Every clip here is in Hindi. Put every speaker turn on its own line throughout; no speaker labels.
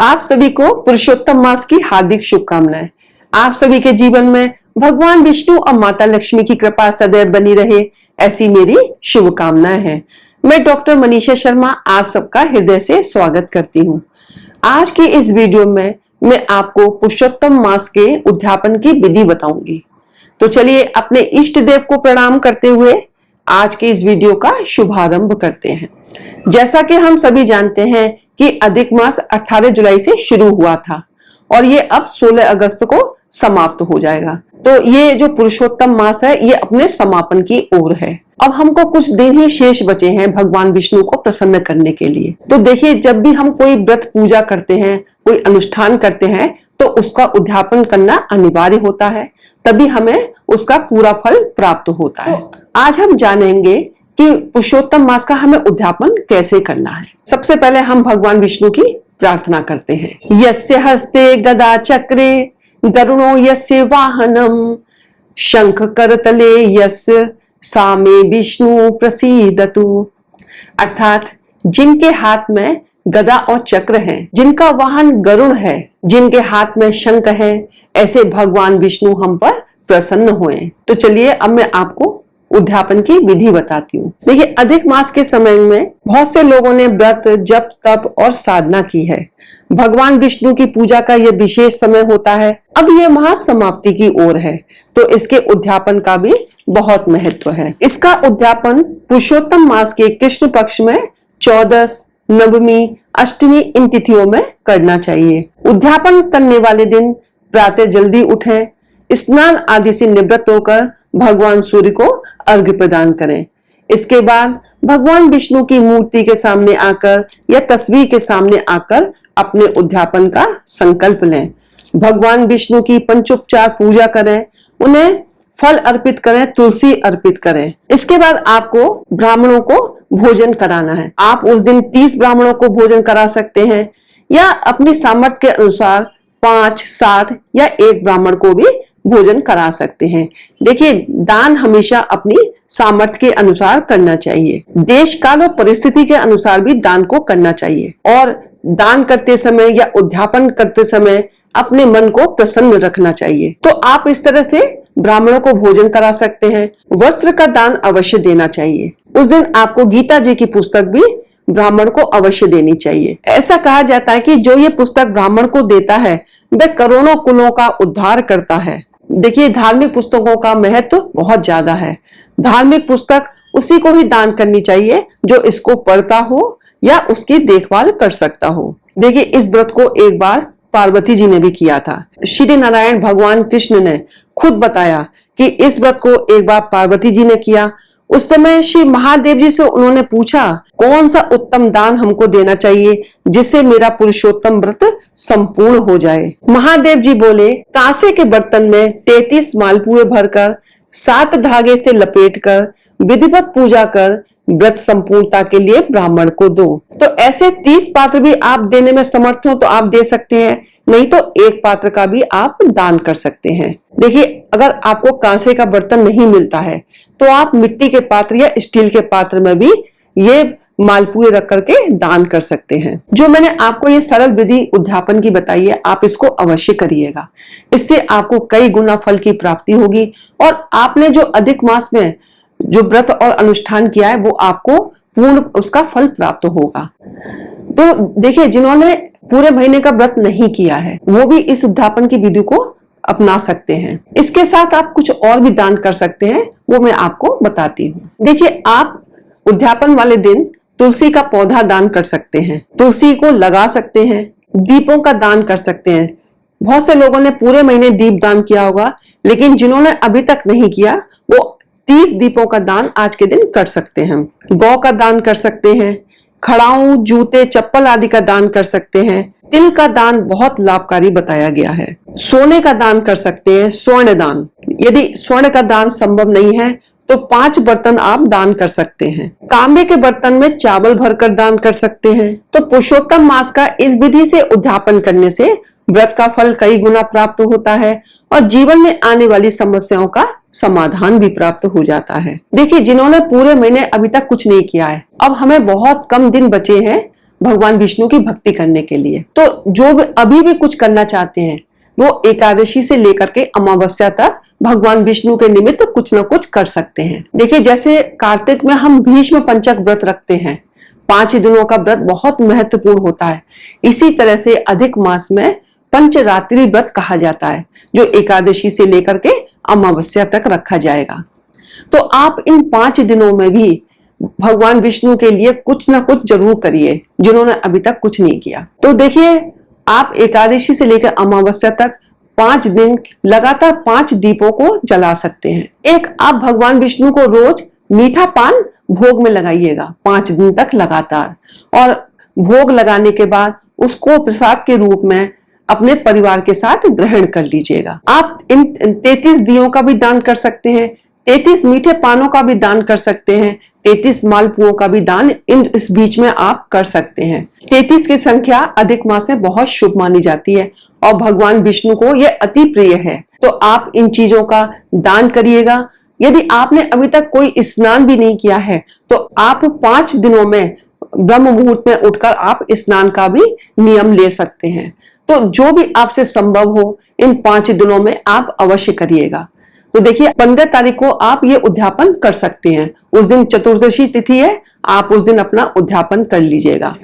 आप सभी को पुरुषोत्तम मास की हार्दिक शुभकामनाएं। आप सभी के जीवन में भगवान विष्णु और माता लक्ष्मी की कृपा सदैव बनी रहे, ऐसी मेरी शुभकामनाएं हैं। मैं डॉक्टर मनीषा शर्मा आप सबका हृदय से स्वागत करती हूँ। आज की इस वीडियो में मैं आपको पुरुषोत्तम मास के उद्यापन की विधि बताऊंगी। तो चलिए अपने इष्ट देव को प्रणाम करते हुए आज के इस वीडियो का शुभारंभ करते हैं। जैसा कि हम सभी जानते हैं कि अधिक मास 18 जुलाई से शुरू हुआ था और ये अब 16 अगस्त को समाप्त हो जाएगा। तो ये जो पुरुषोत्तम मास है ये अपने समापन की ओर है। अब हमको कुछ दिन ही शेष बचे हैं भगवान विष्णु को प्रसन्न करने के लिए। तो देखिए, जब भी हम कोई व्रत पूजा करते हैं, कोई अनुष्ठान करते हैं, तो उसका उद्यापन करना अनिवार्य होता है, तभी हमें उसका पूरा फल प्राप्त होता है। आज हम जानेंगे कि पुरुषोत्तम मास का हमें उद्यापन कैसे करना है। सबसे पहले हम भगवान विष्णु की प्रार्थना करते हैं। यस्य हस्ते गदा चक्रे गरुणो यस्य वाहनम शंख करतले यस्य सामे विष्णु प्रसीदतु। अर्थात जिनके हाथ में गदा और चक्र है, जिनका वाहन गरुड़ है, जिनके हाथ में शंख है, ऐसे भगवान विष्णु हम पर प्रसन्न हुए। तो चलिए अब मैं आपको उद्यापन की विधि बताती हूँ। देखिए, अधिक मास के समय में बहुत से लोगों ने व्रत, जप, तप और साधना की है। भगवान विष्णु की पूजा का यह विशेष समय होता है। अब यह महासमाप्ति की ओर है, तो इसके उद्यापन का भी बहुत महत्व है। इसका उद्यापन पुरुषोत्तम मास के कृष्ण पक्ष में 14, नवमी, अष्टमी इन तिथियों में करना चाहिए। उद्यापन करने वाले दिन प्रातः जल्दी उठें, स्नान आदि से निवृत्त होकर भगवान सूर्य को अर्घ्य प्रदान करें। इसके बाद भगवान विष्णु की मूर्ति के सामने आकर या तस्वीर के सामने आकर अपने उद्यापन का संकल्प लें। भगवान विष्णु की पंचोपचार पूजा करें, उन्हें फल अर्पित करें, तुलसी अर्पित करें। इसके बाद आपको ब्राह्मणों को भोजन कराना है। आप उस दिन 30 ब्राह्मणों को भोजन करा सकते हैं या अपनी सामर्थ्य के अनुसार 5, 7 या 1 ब्राह्मण को भी भोजन करा सकते हैं। देखिए, दान हमेशा अपनी सामर्थ्य के अनुसार करना चाहिए। देश काल और परिस्थिति के अनुसार भी दान को करना चाहिए और दान करते समय या उद्यापन करते समय अपने मन को प्रसन्न रखना चाहिए। तो आप इस तरह से ब्राह्मणों को भोजन करा सकते हैं। वस्त्र का दान अवश्य देना चाहिए। उस दिन आपको गीता जी की पुस्तक भी ब्राह्मण को अवश्य देनी चाहिए। ऐसा कहा जाता है कि जो ये पुस्तक ब्राह्मण को देता है वह करोड़ों कुलों का उद्धार करता है। देखिए, धार्मिक पुस्तकों का महत्व बहुत ज्यादा है। धार्मिक पुस्तक उसी को ही दान करनी चाहिए जो इसको पढ़ता हो या उसकी देखभाल कर सकता हो। देखिए, इस व्रत को एक बार पार्वती जी ने भी किया था। श्री नारायण भगवान कृष्ण ने खुद बताया कि इस व्रत को एक बार पार्वती जी ने किया। उस समय श्री महादेव जी से उन्होंने पूछा, कौन सा उत्तम दान हमको देना चाहिए जिससे मेरा पुरुषोत्तम व्रत संपूर्ण हो जाए। महादेव जी बोले, कांसे के बर्तन में 33 मालपुए भरकर 7 धागे से लपेटकर विधिवत पूजा कर व्रत संपूर्णता के लिए ब्राह्मण को दो। तो ऐसे 30 पात्र भी आप देने में समर्थ हो तो आप दे सकते हैं, नहीं तो 1 पात्र का भी आप दान कर सकते हैं। देखिए, अगर आपको कांसे का बर्तन नहीं मिलता है तो आप मिट्टी के पात्र या स्टील के पात्र में भी ये मालपुए रख करके दान कर सकते हैं। जो मैंने आपको ये सरल विधि उद्यापन की बताई है, आप इसको अवश्य करिएगा। इससे आपको कई गुना फल की प्राप्ति होगी और आपने जो अधिक मास में जो व्रत और अनुष्ठान किया है वो आपको पूर्ण उसका फल प्राप्त होगा। तो देखिए, जिन्होंने पूरे महीने का व्रत नहीं किया है वो भी इस उद्यापन की विधि को अपना सकते हैं। इसके साथ आप कुछ और भी दान कर सकते हैं, वो मैं आपको बताती हूँ। देखिए, आप उद्यापन वाले दिन तुलसी का पौधा दान कर सकते हैं, तुलसी को लगा सकते हैं, दीपों का दान कर सकते हैं। बहुत से लोगों ने पूरे महीने दीप दान किया होगा, लेकिन जिन्होंने अभी तक नहीं किया वो 30 दीपों का दान आज के दिन कर सकते हैं। गौ का दान कर सकते हैं, खड़ाऊ, जूते, चप्पल आदि का दान कर सकते हैं। तिल का दान बहुत लाभकारी बताया गया है। सोने का दान कर सकते हैं, स्वर्ण दान। यदि स्वर्ण का दान संभव नहीं है तो 5 बर्तन आप दान कर सकते हैं। तांबे के बर्तन में चावल भरकर दान कर सकते हैं। तो पुरुषोत्तम मास का इस विधि से उद्यापन करने से व्रत का फल कई गुना प्राप्त होता है और जीवन में आने वाली समस्याओं का समाधान भी प्राप्त हो जाता है। देखिए, जिन्होंने पूरे महीने अभी तक कुछ नहीं किया है, अब हमें बहुत कम दिन बचे हैं भगवान विष्णु की भक्ति करने के लिए। तो जो अभी भी कुछ करना चाहते हैं वो एकादशी से लेकर के अमावस्या तक भगवान विष्णु के निमित्त कुछ न कुछ कर सकते हैं। देखिए, जैसे कार्तिक में हम भीष्म पंचक व्रत रखते हैं, 5 दिनों का व्रत बहुत महत्वपूर्ण होता है। इसी तरह से अधिक मास में पंचरात्रि व्रत कहा जाता है, जो एकादशी से लेकर के अमावस्या तक रखा जाएगा। तो आप इन 5 दिनों में भी भगवान विष्णु के लिए कुछ ना कुछ जरूर करिए, जिन्होंने अभी तक कुछ नहीं किया। तो देखिए, आप एकादशी से लेकर अमावस्या तक 5 दिन लगातार 5 दीपों को जला सकते हैं। एक, आप भगवान विष्णु को रोज मीठा पान भोग में लगाइएगा 5 दिन तक लगातार, और भोग लगाने के बाद उसको प्रसाद के रूप में अपने परिवार के साथ ग्रहण कर लीजिएगा। आप इन 33 दियों का भी दान कर सकते हैं, 33 मीठे पानों का भी दान कर सकते हैं, 33 मालपुओं का भी दान इस बीच में आप कर सकते हैं। 33 की संख्या अधिक मास में बहुत शुभ मानी जाती है और भगवान विष्णु को यह अति प्रिय है। तो आप इन चीजों का दान करिएगा। यदि आपने अभी तक कोई स्नान भी नहीं किया है तो आप 5 दिनों में ब्रह्म मुहूर्त में उठकर आप स्नान का भी नियम ले सकते हैं। तो जो भी आपसे संभव हो इन 5 दिनों में आप अवश्य करिएगा। तो देखिए, 15 तारीख को आप ये उद्यापन कर सकते हैं। उस दिन चतुर्दशी तिथि है, आप उस दिन अपना उद्यापन कर लीजिएगा।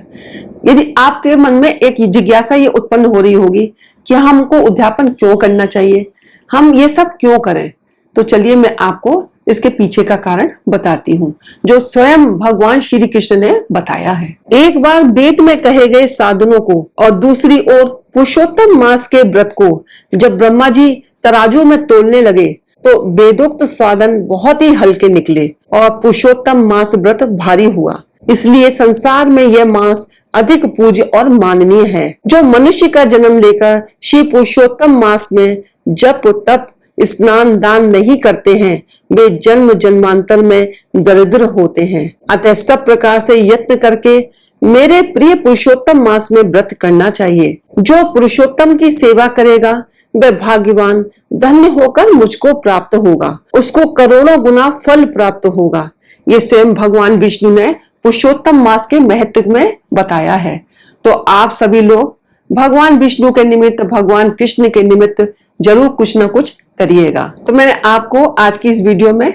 यदि आपके मन में एक जिज्ञासा ये उत्पन्न हो रही होगी कि हमको उद्यापन क्यों करना चाहिए, हम ये सब क्यों करें, तो चलिए मैं आपको इसके पीछे का कारण बताती हूँ, जो स्वयं भगवान श्री कृष्ण ने बताया है। एक बार वेद में कहे गए साधनों को और दूसरी ओर पुरुषोत्तम मास के व्रत को जब ब्रह्मा जी तराजू में तोलने लगे तो वेदोक्त साधन बहुत ही हल्के निकले और पुरुषोत्तम मास व्रत भारी हुआ। इसलिए संसार में यह मास अधिक पूज्य और माननीय है। जो मनुष्य का जन्म लेकर श्री पुरुषोत्तम मास में जप तप स्नान दान नहीं करते हैं, वे जन्म जन्मांतर में दरिद्र होते हैं। अतः सब प्रकार से यत्न करके मेरे प्रिय पुरुषोत्तम मास में व्रत करना चाहिए। जो पुरुषोत्तम की सेवा करेगा वह भाग्यवान धन्य होकर मुझको प्राप्त होगा, उसको करोड़ों गुना फल प्राप्त होगा। ये स्वयं भगवान विष्णु ने पुरुषोत्तम मास के महत्व में बताया है। तो आप सभी लोग भगवान विष्णु के निमित्त, भगवान कृष्ण के निमित्त जरूर कुछ न कुछ करिएगा। तो मैंने आपको आज की इस वीडियो में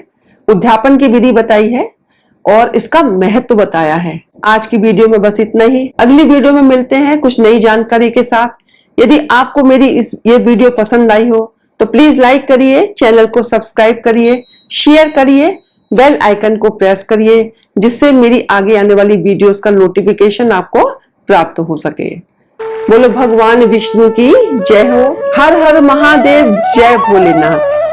उद्यापन की विधि बताई है और इसका महत्व बताया है। आज की वीडियो में बस इतना ही। अगली वीडियो में मिलते हैं कुछ नई जानकारी के साथ। यदि आपको मेरी ये वीडियो पसंद आई हो तो प्लीज लाइक करिए, चैनल को सब्सक्राइब करिए, शेयर करिए, बेल आइकन को प्रेस करिए, जिससे मेरी आगे आने वाली वीडियोस का नोटिफिकेशन आपको प्राप्त हो सके। बोलो भगवान विष्णु की जय हो। हर हर महादेव, जय भोलेनाथ।